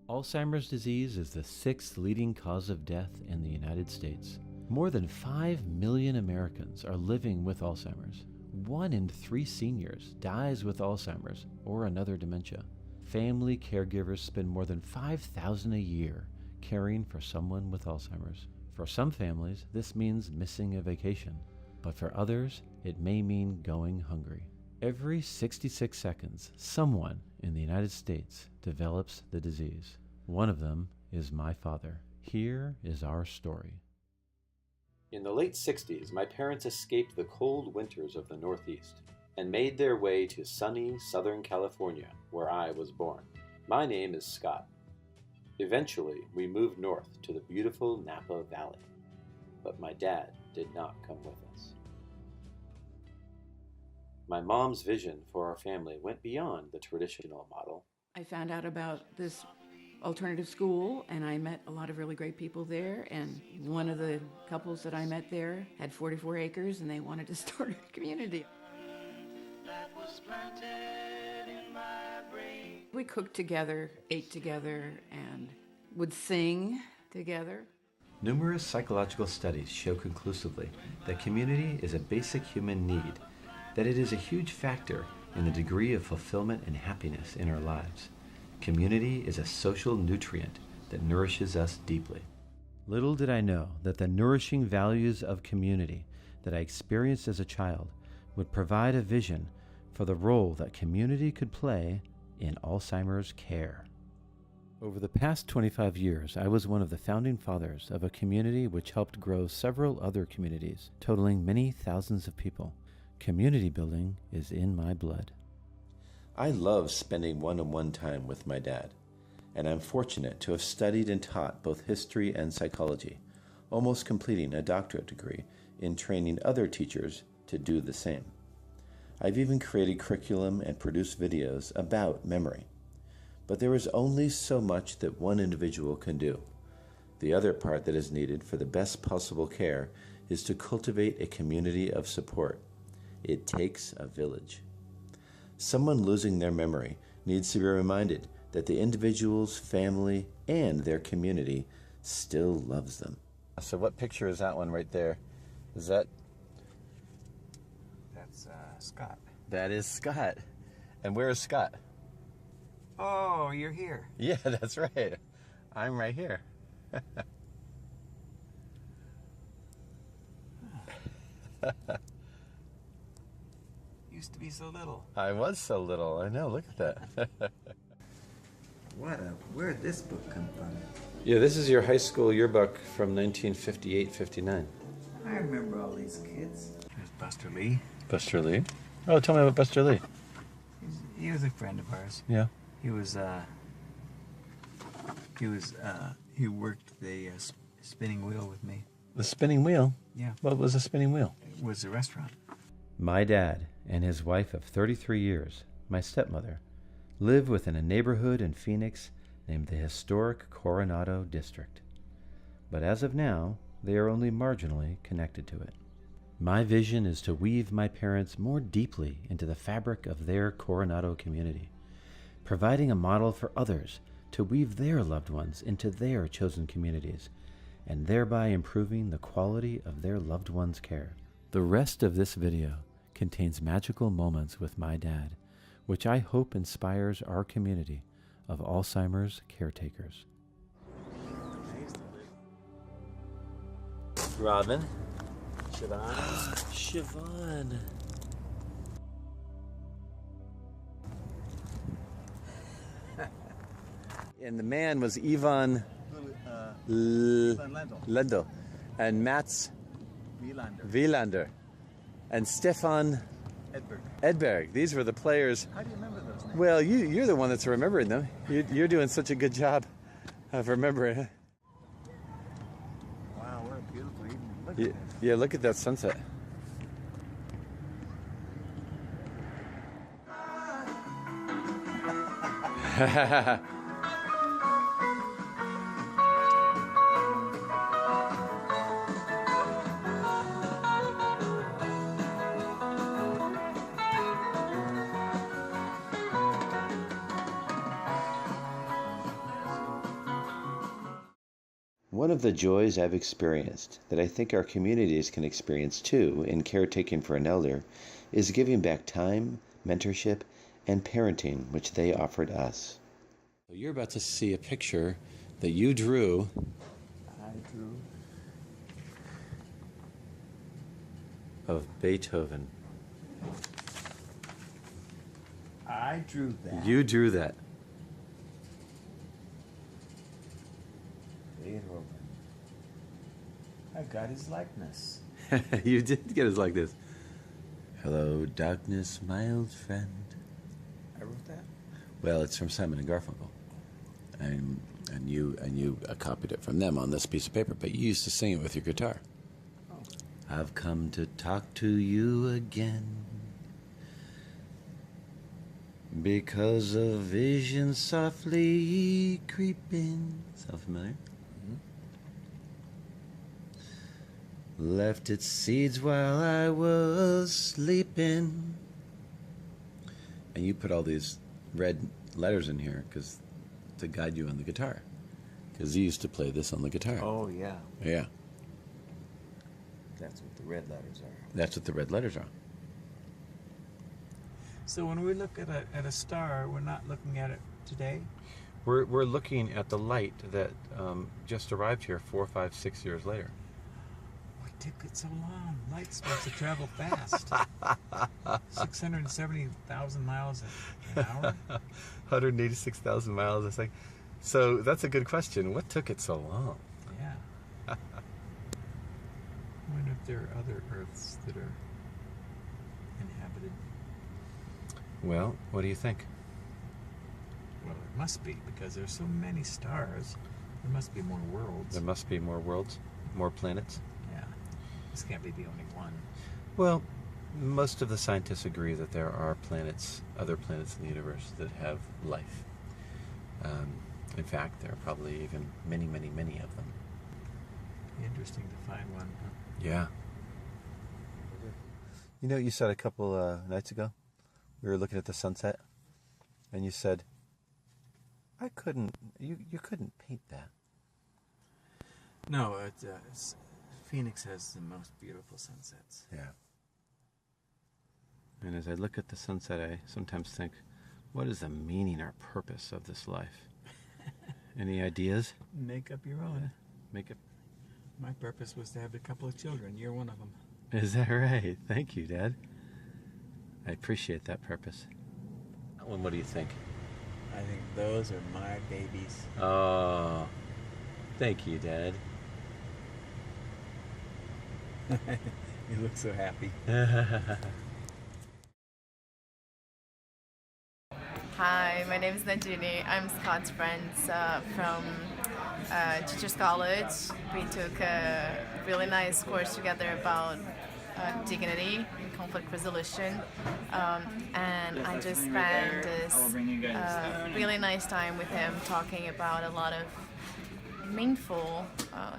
Alzheimer's disease is the sixth leading cause of death in the United States. More than 5 million Americans are living with Alzheimer's. 1 in 3 seniors dies with Alzheimer's or another dementia. Family caregivers spend more than $5,000 a year caring for someone with Alzheimer's. For some families, this means missing a vacation, but for others, it may mean going hungry. Every 66 seconds, someone in the United States develops the disease. One of them is my father. Here is our story. In the late 60s, my parents escaped the cold winters of the Northeast and made their way to sunny Southern California, where I was born. My name is Scott. Eventually, we moved north to the beautiful Napa Valley, but my dad did not come with us. My mom's vision for our family went beyond the traditional model. I found out about this alternative school, and I met a lot of really great people there, and one of the couples that I met there had 44 acres, and they wanted to start a community. That was planted in my brain. We cooked together, ate together, and would sing together. Numerous psychological studies show conclusively that community is a basic human need, that it is a huge factor in the degree of fulfillment and happiness in our lives. Community is a social nutrient that nourishes us deeply. Little did I know that the nourishing values of community that I experienced as a child would provide a vision for the role that community could play in Alzheimer's care. Over the past 25 years, I was one of the founding fathers of a community which helped grow several other communities, totaling many thousands of people. Community building is in my blood. I love spending one-on-one time with my dad, and I'm fortunate to have studied and taught both history and psychology, almost completing a doctorate degree in training other teachers to do the same. I've even created curriculum and produced videos about memory. But there is only so much that one individual can do. The other part that is needed for the best possible care is to cultivate a community of support. It takes a village. Someone losing their memory needs to be reminded that the individual's family and their community still loves them. So what picture is that one right there? Is that? That's Scott. That is Scott. And where is Scott? Oh, you're here. Yeah, that's right. I'm right here. Used to be so little. I was so little. I know. Look at that. Where'd this book come from? Yeah, this is your high school yearbook from 1958-59. I remember all these kids. There's Buster Lee. Buster Lee? Oh, tell me about Buster Lee. He was a friend of ours. Yeah. He worked the spinning wheel with me. The spinning wheel? Yeah. What was a spinning wheel? It was a restaurant. My dad and his wife of 33 years, my stepmother, live within a neighborhood in Phoenix named the historic Coronado District. But as of now, they are only marginally connected to it. My vision is to weave my parents more deeply into the fabric of their Coronado community, providing a model for others to weave their loved ones into their chosen communities, and thereby improving the quality of their loved ones' care. The rest of this video contains magical moments with my dad, which I hope inspires our community of Alzheimer's caretakers. Robin. Siobhan. Siobhan. And the man was Ivan Lendl. And Mats Wielander. And Stefan Edberg. These were the players. How do you remember those names? Well, you're the one that's remembering them. You're doing such a good job of remembering. Wow, what a beautiful evening. Look at this. Yeah, look at that sunset. One of the joys I've experienced, that I think our communities can experience too in caretaking for an elder, is giving back time, mentorship, and parenting which they offered us. So you're about to see a picture that you drew. I drew. Of Beethoven. I drew that. You drew that. Beethoven. I got his likeness. You did get his like this. Hello, darkness, my old friend. I wrote that? Well, it's from Simon and Garfunkel. And you copied it from them on this piece of paper, but you used to sing it with your guitar. Oh. I've come to talk to you again because a vision softly creeping. Sound familiar? Mm-hmm. Left its seeds while I was sleeping. And you put all these red letters in here to guide you on the guitar, because you used to play this on the guitar. Oh, yeah. Yeah. That's what the red letters are. That's what the red letters are. So when we look at a star, we're not looking at it today? We're looking at the light that just arrived here 4, 5, 6 years later. What took it so long? Light's supposed to travel fast. 670,000 miles an hour? 186,000 miles a second. So that's a good question. What took it so long? Yeah. I wonder if there are other Earths that are inhabited. Well, what do you think? Well, there must be, because there's so many stars. There must be more worlds. There must be more worlds, more planets. Yeah. This can't be the only one. Well, most of the scientists agree that there are planets, other planets in the universe that have life. In fact, there are probably even many, many, many of them. Be interesting to find one. Huh? Yeah. You know, you said a couple nights ago, we were looking at the sunset, and you said, you couldn't paint that. No, Phoenix has the most beautiful sunsets. Yeah. And as I look at the sunset, I sometimes think, what is the meaning or purpose of this life? Any ideas? Make up your own. Make up. My purpose was to have a couple of children. You're one of them. Is that right? Thank you, Dad. I appreciate that purpose. What do you think? I think those are my babies. Oh, thank you, Dad. You look so happy. Hi, my name is Nadine. I'm Scott's friend from Teachers College. We took a really nice course together about dignity and conflict resolution. And I just spent this really nice time with him talking about a lot of meaningful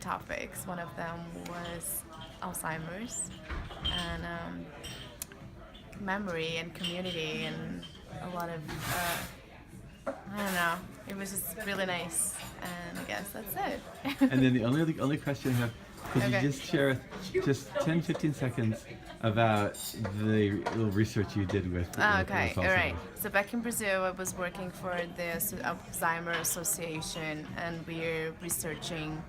topics. One of them was Alzheimer's and memory and community and a lot of, I don't know, it was just really nice, and I guess that's it. And then the only question I have, could Okay. you just share just 10, 15 seconds about the little research you did with Okay, with all right. Alzheimer's? So back in Brazil, I was working for the Alzheimer Association, and we're researching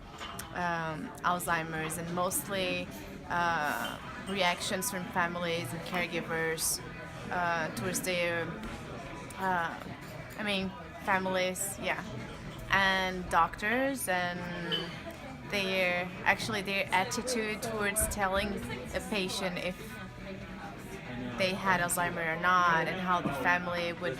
Alzheimer's and mostly reactions from families and caregivers towards their, families, yeah, and doctors, and their attitude towards telling a patient if they had Alzheimer or not, and how the family would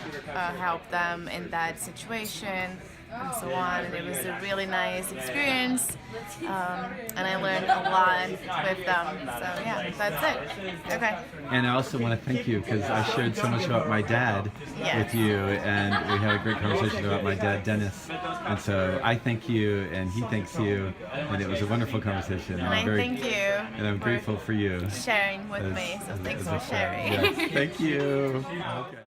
help them in that situation, and so on. And it was a really nice experience, and I learned a lot with them. So yeah, that's it. Okay. And I also want to thank you because I shared so much about my dad with you, and we had a great conversation about my dad, Dennis. And so I thank you, and he thanks you, and it was a wonderful conversation. And I thank you. And I'm grateful for you. Sharing with me. So thanks for sharing. Yes, thank you. Okay.